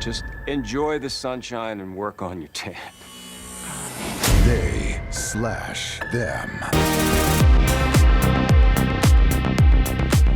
Just enjoy the sunshine and work on your tan. They slash them.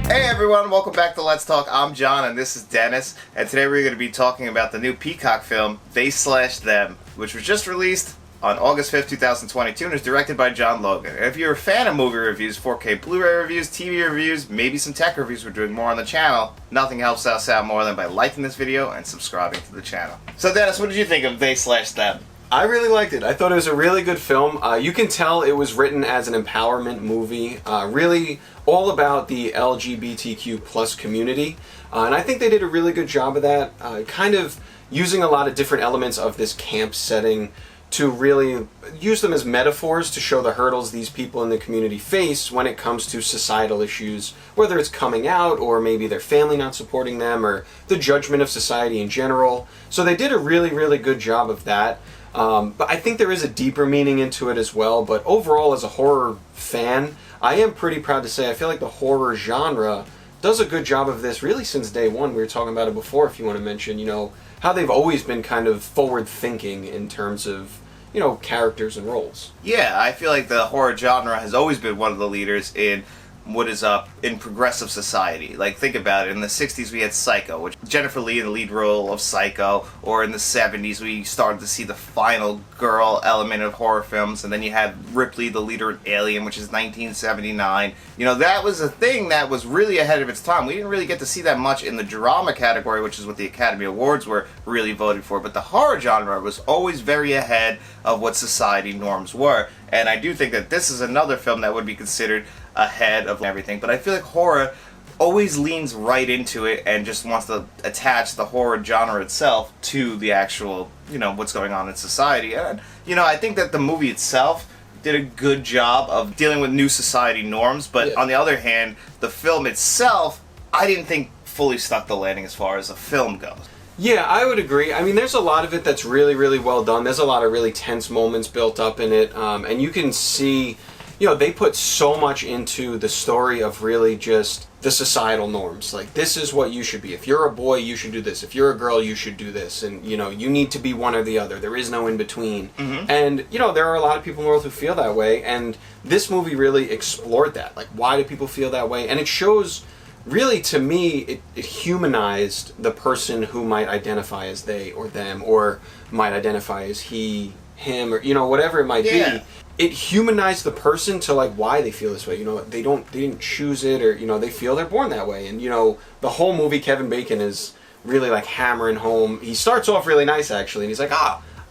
Hey everyone, welcome back to Let's Talk. I'm John and this is Dennis, and today we're going to be talking about the new Peacock film, They Slash Them, which was just released on August 5th, 2022, and is directed by John Logan. And if you're a fan of movie reviews, 4K Blu-ray reviews, TV reviews, maybe some tech reviews, we're doing more on the channel, nothing helps us out more than by liking this video and subscribing to the channel. So Dennis, what did you think of They Slash Them? I really liked it. I thought it was a really good film. You can tell it was written as an empowerment movie, really all about the LGBTQ plus community, and I think they did a really good job of that, kind of using a lot of different elements of this camp setting to really use them as metaphors to show the hurdles these people in the community face when it comes to societal issues, whether it's coming out or maybe their family not supporting them or the judgment of society in general. So they did a really, really good job of that. But I think there is a deeper meaning into it as well. But overall, as a horror fan, I am pretty proud to say I feel like the horror genre does a good job of this really since day one. We were talking about it before, if you want to mention, you know, how they've always been kind of forward-thinking in terms of, you know, characters and roles. Yeah, I feel like the horror genre has always been one of the leaders in what is up in progressive society. Like, think about it. In the 60s, we had Psycho, which Jennifer Lee in the lead role of Psycho, or in the 70s, we started to see the final girl element of horror films, and then you had Ripley, the leader in Alien, which is 1979. You know, that was a thing that was really ahead of its time. We didn't really get to see that much in the drama category, which is what the Academy Awards were really voted for, but the horror genre was always very ahead of what society norms were, and I do think that this is another film that would be considered ahead of everything. But I feel like horror always leans right into it and just wants to attach the horror genre itself to the actual, you know, what's going on in society. And, you know, I think that the movie itself did a good job of dealing with new society norms, but on the other hand, the film itself, I didn't think fully stuck the landing as far as a film goes. Yeah, I would agree. I mean, there's a lot of it that's really, really well done. There's a lot of really tense moments built up in it, and you can see, you know, they put so much into the story of really just the societal norms. Like, this is what you should be. If you're a boy, you should do this. If you're a girl, you should do this. And, you know, you need to be one or the other. There is no in between. Mm-hmm. And, you know, there are a lot of people in the world who feel that way. And this movie really explored that. Like, why do people feel that way? And it shows, really, to me, it humanized the person who might identify as they or them, or might identify as he, him, or, you know, whatever it might be. It humanized the person to, like, why they feel this way. You know, they didn't choose it, or, you know, they feel they're born that way. And, you know, the whole movie, Kevin Bacon is really, like, hammering home. He starts off really nice, actually, and he's like,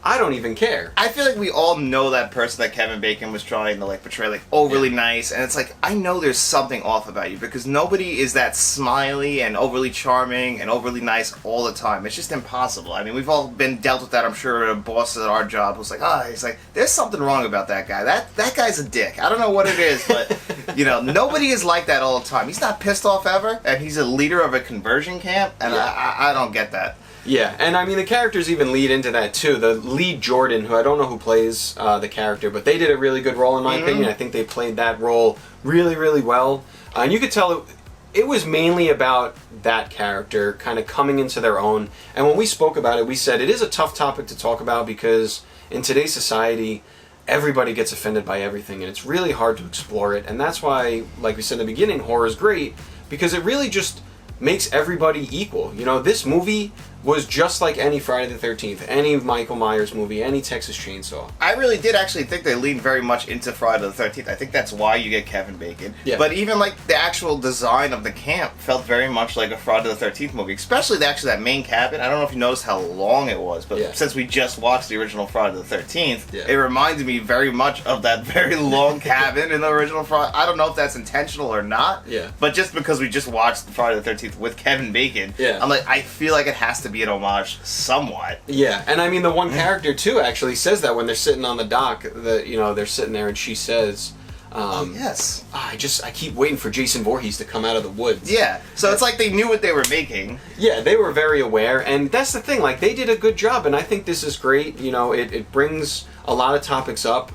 I don't even care. I feel like we all know that person that Kevin Bacon was trying to, like, portray, like, overly nice, and it's like, I know there's something off about you, because nobody is that smiley and overly charming and overly nice all the time. It's just impossible. I mean, we've all been dealt with that, I'm sure. A boss at our job was like, he's like, there's something wrong about that guy. That guy's a dick. I don't know what it is, but, you know, nobody is like that all the time. He's not pissed off ever, and he's a leader of a conversion camp, and I don't get that. Yeah, and I mean, the characters even lead into that, too. The lead, Jordan, who I don't know who plays the character, but they did a really good role, in my opinion. I think they played that role really, really well. And you could tell it was mainly about that character kind of coming into their own. And when we spoke about it, we said it is a tough topic to talk about because in today's society, everybody gets offended by everything, and it's really hard to explore it. And that's why, like we said in the beginning, horror is great, because it really just makes everybody equal. You know, this movie was just like any Friday the 13th, any Michael Myers movie, any Texas Chainsaw. I really did actually think they leaned very much into Friday the 13th. I think that's why you get Kevin Bacon. Yeah. But even like the actual design of the camp felt very much like a Friday the 13th movie, especially that main cabin. I don't know if you noticed how long it was, but since we just watched the original Friday the 13th, it reminded me very much of that very long cabin in the original Friday. I don't know if that's intentional or not, but just because we just watched Friday the 13th with Kevin Bacon, I'm like, I feel like it has to be an homage somewhat. Yeah, and I mean, the one character too actually says that when they're sitting on the dock, that, you know, they're sitting there and she says, I keep waiting for Jason Voorhees to come out of the woods. Yeah, so it's like they knew what they were making. Yeah, they were very aware, and that's the thing, like, they did a good job, and I think this is great. You know, it brings a lot of topics up,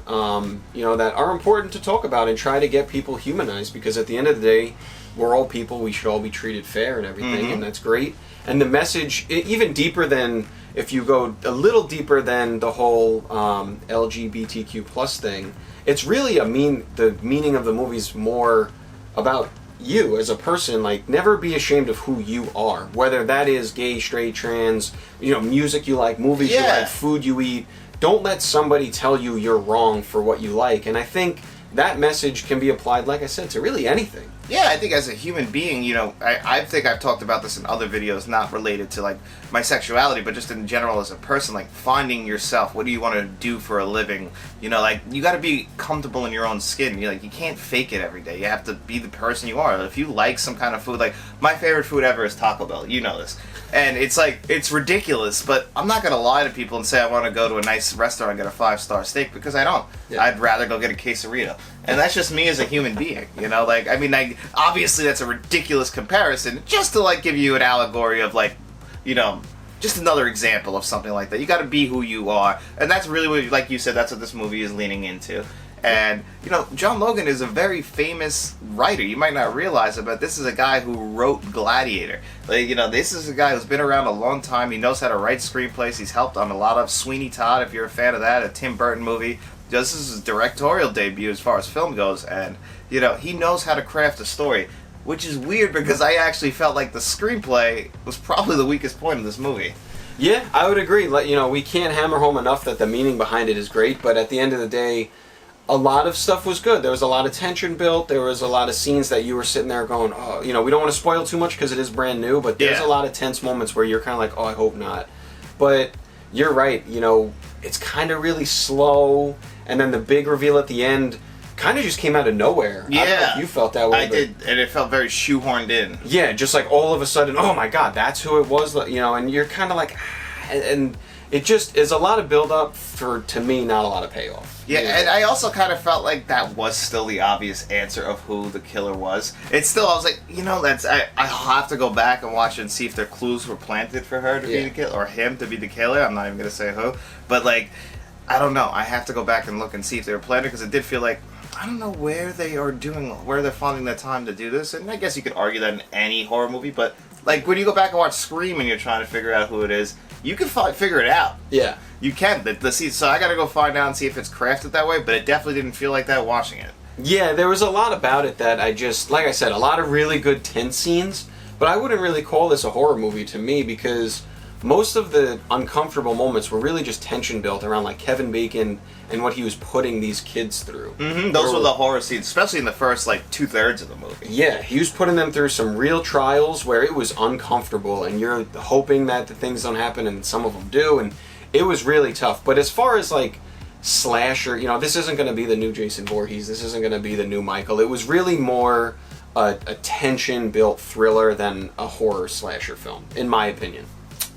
you know, that are important to talk about and try to get people humanized, because at the end of the day, we're all people, we should all be treated fair and everything, and that's great. And the message, even deeper than, if you go a little deeper than the whole LGBTQ plus thing, it's really the meaning of the movie's more about you as a person. Like, never be ashamed of who you are, whether that is gay, straight, trans, music you like, movies you like, food you eat. Don't let somebody tell you you're wrong for what you like. And I think that message can be applied, like I said, to really anything. Yeah, I think as a human being, I think I've talked about this in other videos, not related to like my sexuality, but just in general as a person, like finding yourself. What do you want to do for a living? Like you got to be comfortable in your own skin. You can't fake it every day. You have to be the person you are. If you like some kind of food, like my favorite food ever is Taco Bell. You know this. And it's like, it's ridiculous, but I'm not going to lie to people and say I want to go to a nice restaurant and get a 5-star steak, because I don't. Yeah. I'd rather go get a quesarito. And that's just me as a human being, obviously that's a ridiculous comparison, just to like give you an allegory of like, just another example of something like that. You got to be who you are. And that's really what, like you said, that's what this movie is leaning into. And, John Logan is a very famous writer. You might not realize it, but this is a guy who wrote Gladiator. This is a guy who's been around a long time. He knows how to write screenplays. He's helped on a lot of Sweeney Todd, if you're a fan of that, a Tim Burton movie. This is his directorial debut as far as film goes. And, he knows how to craft a story, which is weird because I actually felt like the screenplay was probably the weakest point of this movie. Yeah, I would agree. We can't hammer home enough that the meaning behind it is great, but at the end of the day, a lot of stuff was good. There was a lot of tension built. There was a lot of scenes that you were sitting there going, oh, we don't want to spoil too much because it is brand new, but there's a lot of tense moments where you're kind of like, oh, I hope not. But you're right, it's kind of really slow, and then the big reveal at the end kind of just came out of nowhere. Yeah. I don't know if you felt that way. I did, and it felt very shoehorned in. Yeah, just like all of a sudden, oh my god, that's who it was, and you're kind of like, and it just is a lot of build-up for, to me, not a lot of payoff. Yeah, and I also kind of felt like that was still the obvious answer of who the killer was. It's still, I was like, I have to go back and watch it and see if their clues were planted for her to be the killer, or him to be the killer. I'm not even going to say who. But, I don't know. I have to go back and look and see if they were planted, because it did feel like, I don't know where they're finding the time to do this. And I guess you could argue that in any horror movie, but, when you go back and watch Scream and you're trying to figure out who it is, you can figure it out. Yeah. You can. So I gotta go find out and see if it's crafted that way, but it definitely didn't feel like that watching it. Yeah, there was a lot about it that I just, like I said, a lot of really good tense scenes, but I wouldn't really call this a horror movie to me, because most of the uncomfortable moments were really just tension built around Kevin Bacon and what he was putting these kids through. Mm-hmm. Those were the horror scenes, especially in the first 2/3 of the movie. Yeah, he was putting them through some real trials where it was uncomfortable, and you're hoping that the things don't happen, and some of them do, and it was really tough. But as far as slasher, this isn't going to be the new Jason Voorhees, this isn't going to be the new Michael. It was really more a tension built thriller than a horror slasher film, in my opinion.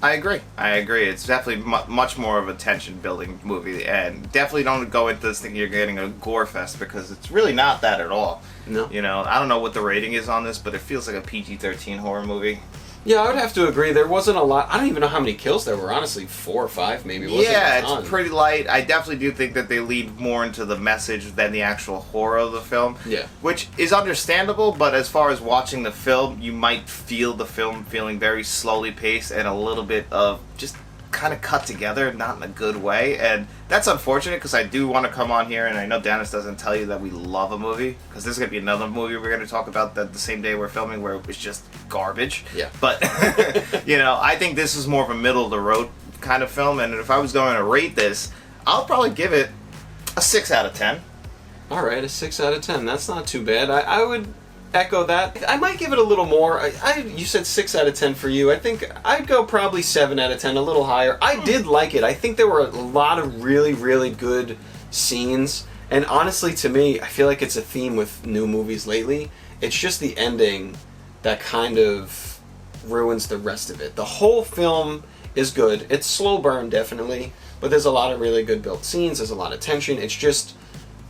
I agree. It's definitely much more of a tension-building movie, and definitely don't go into this thinking you're getting a gore fest, because it's really not that at all. No. I don't know what the rating is on this, but it feels like a PG-13 horror movie. Yeah, I would have to agree. There wasn't a lot. I don't even know how many kills there were, honestly. 4 or 5, maybe. It's pretty light. I definitely do think that they lead more into the message than the actual horror of the film. Yeah. Which is understandable, but as far as watching the film, you might feel the film feeling very slowly paced and a little bit of just kind of cut together, not in a good way. And that's unfortunate, because I do want to come on here, and I know Dennis doesn't tell you that we love a movie, because there's going to be another movie we're going to talk about that the same day we're filming where it was just garbage. Yeah. But, I think this is more of a middle-of-the-road kind of film, and if I was going to rate this, I'll probably give it a 6 out of 10. All right, a 6 out of 10. That's not too bad. I would echo that. I might give it a little more. You said 6 out of 10 for you. I think I'd go probably 7 out of 10, a little higher. I did like it. I think there were a lot of really, really good scenes. And honestly, to me, I feel like it's a theme with new movies lately. It's just the ending that kind of ruins the rest of it. The whole film is good. It's slow burn, definitely. But there's a lot of really good built scenes. There's a lot of tension. It's just,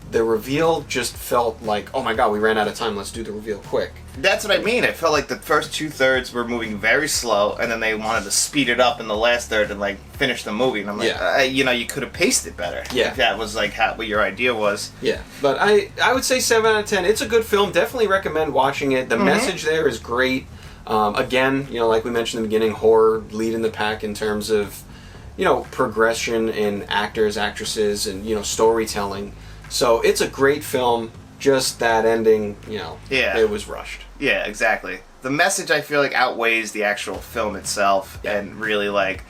the reveal just felt like, oh my god, we ran out of time, let's do the reveal quick. That's what I mean. It felt like the first 2/3 were moving very slow, and then they wanted to speed it up in the last third and finish the movie. And I'm like, you could have paced it better. Yeah. If that was what your idea was. Yeah. But I would say 7 out of 10. It's a good film. Definitely recommend watching it. The message there is great. Again, like we mentioned in the beginning, horror leading the pack in terms of, progression in actors, actresses, and, storytelling. So it's a great film, just that ending, it was rushed. Yeah, exactly. The message, I feel like, outweighs the actual film itself, and really, like,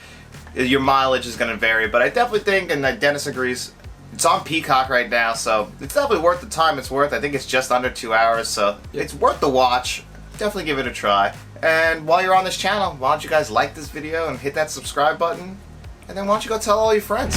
your mileage is going to vary, but I definitely think, and Dennis agrees, it's on Peacock right now, so it's definitely worth the time it's worth. I think it's just under 2 hours, so it's worth the watch. Definitely give it a try. And while you're on this channel, why don't you guys like this video and hit that subscribe button, and then why don't you go tell all your friends.